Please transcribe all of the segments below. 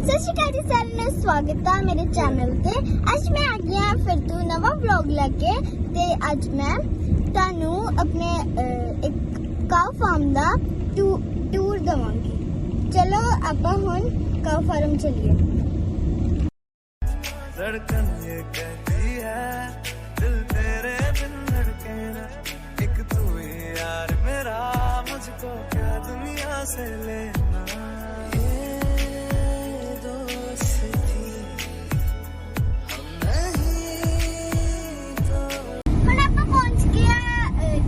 ਸਤਿ ਸ਼੍ਰੀ ਅਕਾਲ ਜੀ ਸਾਰਿਆਂ ਨੂੰ ਸਵਾਗਤ ਹੈ ਮੇਰੇ ਚੈਨਲ ਤੇ। ਅੱਜ ਮੈਂ ਆ ਗਈ ਹਾਂ ਫਿਰ ਤੋਂ ਨਵਾਂ ਵਲੌਗ ਲੈ ਕੇ ਤੇ ਅੱਜ ਮੈਂ ਤੁਹਾਨੂੰ ਆਪਣੇ ਇੱਕ ਕਾਊ ਫਾਰਮ ਦਾ ਟੂਰ ਦਵਾਂਗੀ। ਚਲੋ ਆਪਾਂ ਹੁਣ ਕਾਊ ਫਾਰਮ ਚੱਲੀਏ। धड़कन ये कहती है दिल तेरे बिन धड़के ना, एक तू ही यार मेरा, मुझको क्या दुनिया से लेना। ये दोस्ती हम नहीं तो। ਹੁਣ ਆਪਾਂ ਪਹੁੰਚ ਗਏ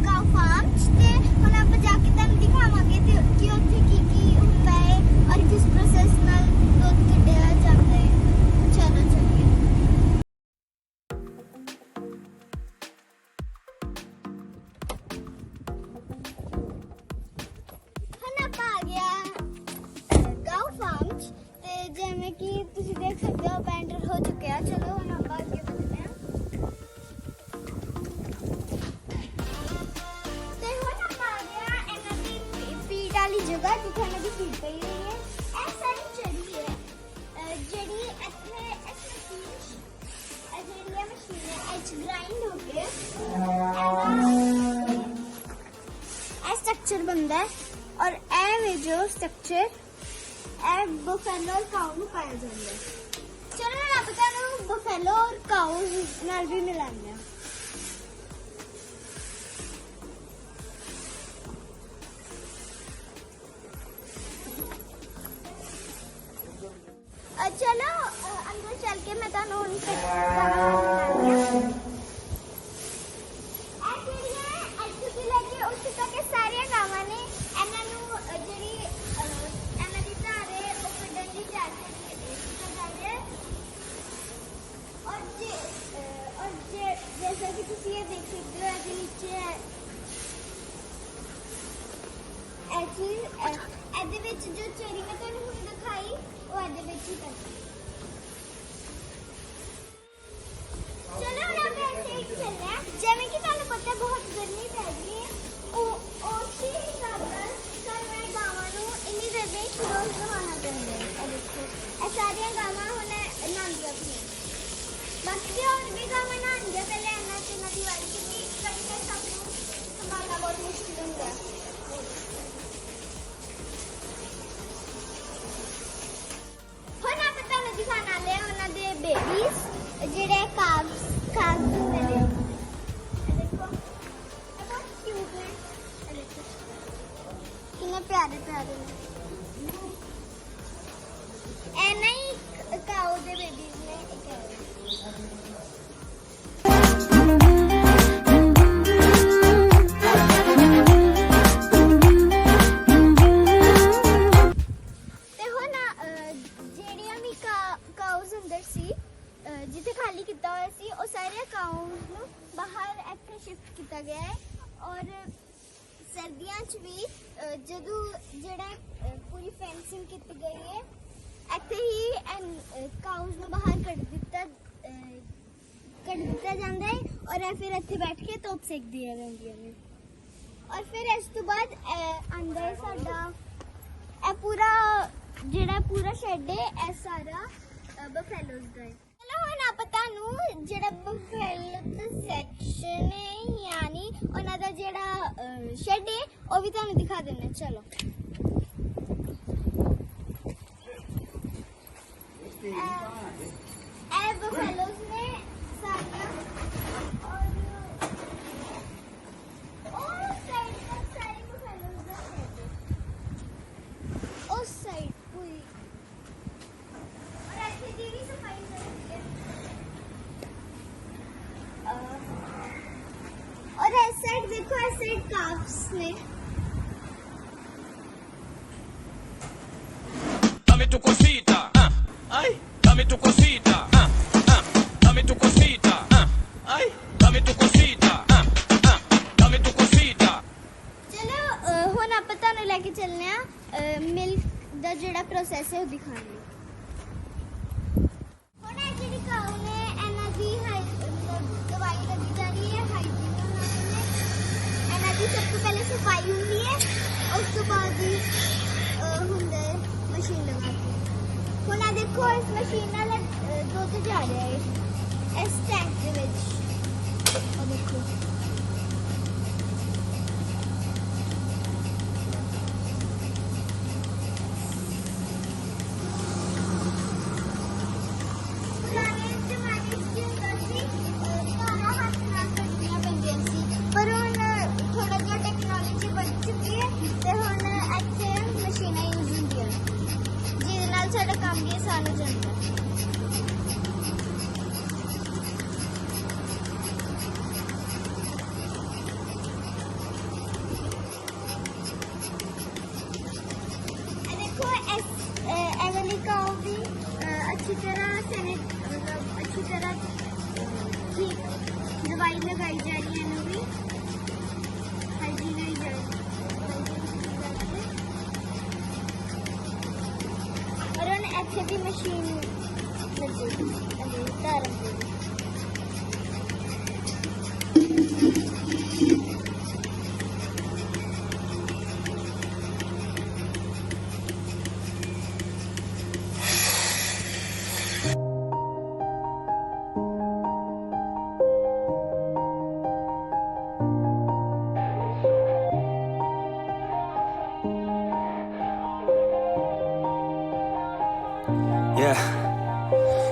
ਕਾਊ ਫਾਰਮ ਤੇ ਹੁਣ ਆਪਾਂ ਜਾ ਕੇ ਤੁਹਾਨੂੰ ਦਿਖਾਵਾਂਗੇ ਕਿ ਉੱਥੇ ਕੀ ਹੁੰਦਾ ਹੈ ਔਰ ਕਿਸ ਪ੍ਰੋਸੈਸ ਨਾਲ ਦੁੱਧ ਕੱਢਿਆ ਜਾਂਦਾ ਹੈ। ਚਲੋ ਚੱਲੀਏ। ਜਿਵੇਂ ਕਿ ਤੁਸੀਂ ਦੇਖ ਸਕਦੇ ਹੋ ਪੈਂਟਰ ਹੋ ਚੁੱਕਿਆ। ਚਲੋ ਹੁਣ ਆਪਾਂ ਅੱਗੇ ਵਧਦੇ ਹਾਂ ਤੇ ਹੁਣ ਆਪਾਂ ਆ ਗਏ ਹਾਂ ਇਹਨਾਂ ਦੀ ਫੀਡ ਵਾਲੀ ਜਗ੍ਹਾ ਜਿੱਥੇ ਇਹਨਾਂ ਦੀ ਫੀਡ ਪਈ ਹੋਈ ਹੈ। ਇਹ ਸਾਰੀ ਚਰੀ ਹੈ ਜਿਹੜੀ ਇੱਥੇ ਜਿਹੜੀ ਮਸ਼ੀਨ ਹੈ ਇਹ ਗ੍ਰਾਈਂਡ ਹੋ ਕੇ ਇਹ ਸਟਰਕਚਰ ਬਣਦਾ ਹੈ ਔਰ ਇਹ ਵੇ ਜੋ ਸਟਰਕਚਰ बफेलो और काऊ में पाया जाता है। चलो मैं आप बताऊं बफेलो और काऊ नाल भी मिलाने चलो अंदर चल के मैं तानू उनसे सारिया गावां ने इन्हां नू जेहड़ी जैसा कि तुम ये देख सकते हो ये नीचे जो चेरी मैं तुम हुण दिखाई वो ही करती। चलो हम ऐसे ही चल रहे हैं जिवें कि तुहानू पता बहुत गर्मी पै रही है उसी हिसाब नाल सारे गावां नू इन्नी गर्मी रोज नहाना पैंदा है। देखो ये सारियां गावां हुण नहांदियां पियां बाकी और भी गावां नहांदियां पहले इन्हां दी वारी क्योंकि कभी कभी सबनू संभालना बहुत मुश्किल हुंदा है। हुण आपां तुहानू दिखाण वाले हां उन्हां दे बेबीज ਜਿਹੜੇ ਕਾਵਸ ਹੁੰਦੇ ਨੇ। ਦੇਖੋ ਇਹ ਬਹੁਤ ਕਿਊਟ ਨੇ। ਇਹ ਦੇਖੋ ਕਿੰਨੇ ਪਿਆਰੇ ਪਿਆਰੇ ਨੇ। ਇਹ ਨਹੀਂ ਕਾਊ ਦੇ ਬੇਬੀਜ਼ ਨੇ ਤੇ ਹੁਣ ਜਿਹੜੀਆਂ ਵੀ ਕਾਊਜ਼ ਅੰਦਰ ਸੀ ਜਿੱਥੇ ਖਾਲੀ ਕੀਤਾ ਹੋਇਆ ਸੀ ਉਹ ਸਾਰੇ ਕਾਊਜ਼ ਨੂੰ ਬਾਹਰ ਇੱਥੇ ਸ਼ਿਫਟ ਕੀਤਾ ਗਿਆ ਹੈ ਔਰ ਸਰਦੀਆਂ 'ਚ ਵੀ ਜਦੋਂ ਜਿਹੜਾ ਪੂਰੀ ਫੈਂਸਿੰਗ ਕੀਤੀ ਗਈ ਹੈ ਇੱਥੇ ਹੀ ਕਾਊਜ਼ ਨੂੰ ਬਾਹਰ ਕੱਢ ਦਿੱਤਾ ਜਾਂਦਾ ਹੈ ਔਰ ਇਹ ਫਿਰ ਇੱਥੇ ਬੈਠ ਕੇ ਧੁੱਪ ਸੇਕਦੀਆਂ ਰਹਿੰਦੀਆਂ ਨੇ ਔਰ ਫਿਰ ਇਸ ਤੋਂ ਬਾਅਦ ਅੰਦਰ ਸਾਡਾ ਇਹ ਪੂਰਾ ਸ਼ੈਡ ਹੈ ਇਹ ਸਾਰਾ ਬਫੈਲੋਜ਼ ਦਾ ਹੈ। ਹੁਣ ਆਪਾਂ ਤੁਹਾਨੂੰ ਜਿਹੜਾ ਬਫੈਲੋ ਦਾ ਸੈਕਸ਼ਨ ਹੈ ਯਾਨੀ ਉਹਨਾਂ ਦਾ ਜਿਹੜਾ ਸ਼ੈਡ ਹੈ ਉਹ ਵੀ ਤੁਹਾਨੂੰ ਦਿਖਾ ਦਿੰਦੇ ਹਾਂ। ਚਲੋ ਇਹ ਬਫੈਲੋਜ਼ ਨੇ ਸਾਰੀਆਂ ਔਰ ਉਹ ਸਾਈਡ ਤੱਕ ਸਾਰੇ ਬਫੈਲੋਜ਼ ਦਾ ਸ਼ੈਡ ਹੈ ਉਸ ਸਾਈਡ ਪੂਰੀ ਔਰ ਇੱਥੇ ਦੀ ਵੀ ਸਫਾਈ और इस साइड देखो इस साइड काफ्स ने Dame tu cosita, ay, dame tu cosita, dame tu cosita, ay, dame tu cosita, dame tu cosita। चलो हुण आपां तुहानू लेके चलने आ मिल्क दा जेहड़ा प्रोसेस है वो दिखाने हुण ए जेहड़ी काऊ ने इन्हां दी दवाई लगी जा रही है हाइजीन इन्हां दी सब तो पहले सफाई हुंदी है उस तो बाद ही हुंदा है मशीन लगा के। हुण आ ਦੇਖੋ ਇਸ ਮਸ਼ੀਨ ਨਾਲ ਦੁੱਧ ਜਾ ਰਿਹਾ ਹੈ ਇਸ ਟੈਂਕ ਦੇ ਵਿੱਚ। ਉਹ ਦੇਖੋ ਪੁਰਾਣੇ ਜ਼ਮਾਨੇ 'ਚ ਹੁੰਦਾ ਸੀ ਧਾਰਾਂ ਹੱਥ ਨਾਲ ਕੱਢਣੀਆਂ ਪੈਂਦੀਆਂ ਸੀ, ਪਰ ਹੁਣ ਥੋੜਾ ਜਿਹਾ ਟੈਕਨੋਲੋਜੀ ਵੱਧ ਚੁੱਕੀ ਹੈ ਤੇ ਹੁਣ ਇੱਥੇ ਮਸ਼ੀਨਾਂ ਯੂਜ਼ ਹੁੰਦੀਆਂ ਜਿਹਦੇ ਨਾਲ ਸਾਡਾ ਕੰਮ ਵੀ ਆਸਾਨ ਹੋ ਜਾਂਦਾ। वाली काव भी अच्छी तरह मतलब अच्छी तरह दवाई लगाई जा रही है, इन्हों भी हाइजीन आई जा रही है और उन्हें अच्छे भी machine Yeah,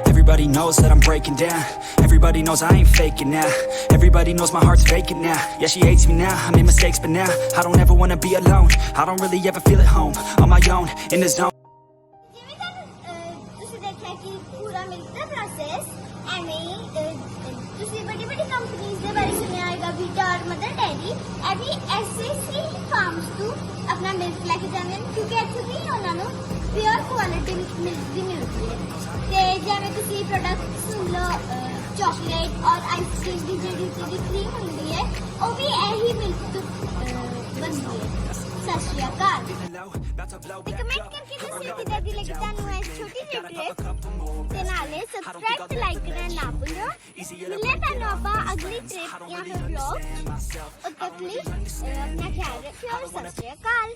everybody knows that I'm breaking down. Everybody knows I ain't faking now. Everybody knows my heart's vacant now. Yeah, she hates me now, I made mistakes but now I don't ever wanna be alone. I don't really ever feel at home, on my own, in the zone. ਤੁਸੀਂ ਦੇਖਿਆ ਕਿ ਪੂਰਾ milk ਦਾ process ਐਵੇਂ ਹੀ ਤੁਸੀਂ ਵੱਡੀ ਵੱਡੀ ਕੰਪਨੀਆਂ ਦੇ ਬਾਰੇ ਸੁਣਿਆ ਹੋਵੇਗਾ, ਵੀਟਾ ਔਰ ਮਦਰ ਡੈਰੀ ਇਹ ਵੀ ਐਸੇ ਹੀ ਫਾਰਮਸ ਤੋਂ ਆਪਣਾ ਮਿਲਕ ਲੈ ਕੇ ਜਾਂਦੇ ਹਨ ਕਿਉਂਕਿ ਇੱਥੇ ਵੀ ਉਹਨਾਂ ਨੂੰ ਪਿਓਰ ਕੁਆਲਿਟੀ ਮਿਲਕ ਦੀ ਮਿਲਦੀ ਹੈ। ਤੇ ਜਿਵੇਂ ਤੁਸੀਂ ਪ੍ਰੋਡਕਟ ਸੁਣ ਲਓ ਚਾਕਲੇਟ ਔਰ ਆਈਸਕ੍ਰੀਮ ਦੀ ਜਿਹੜੀ ਕਰੀਮ ਹੁੰਦੀ ਹੈ ਉਹ ਵੀ ਇਹੀ ਮਿਲਕ ਤੋਂ ਬਣਦੀ ਹੈ। ਸਤਿ ਸ਼੍ਰੀ ਅਕਾਲ। ਕਮੈਂਟ ਕਰਕੇ ਦੱਸਿਓ ਕਿੱਦਾਂ ਦੀ ਲੱਗੀ ਤੁਹਾਨੂੰ ਇਹ ਛੋਟੀ ਜਿਹੀ ਟ੍ਰਿਪ ਤੇ ਨਾਲੇ ਸਬਸਕ੍ਰਾਈਬ ਤੇ ਲਾਈਕ ਕਰਨਾ ਨਾ ਭੁੱਲੋ। ਮਿਲਦੇ ਤੁਹਾਨੂੰ ਆਪਾਂ ਅਗਲੀ ਟ੍ਰਿਪ ਜਾਂ ਫਿਰ ਵਲੌਗ। ਉਦੋਂ ਤੱਕ ਲਈ ਆਪਣਾ ਖਿਆਲ ਰੱਖਿਓ। ਸਤਿ ਸ਼੍ਰੀ ਅਕਾਲ।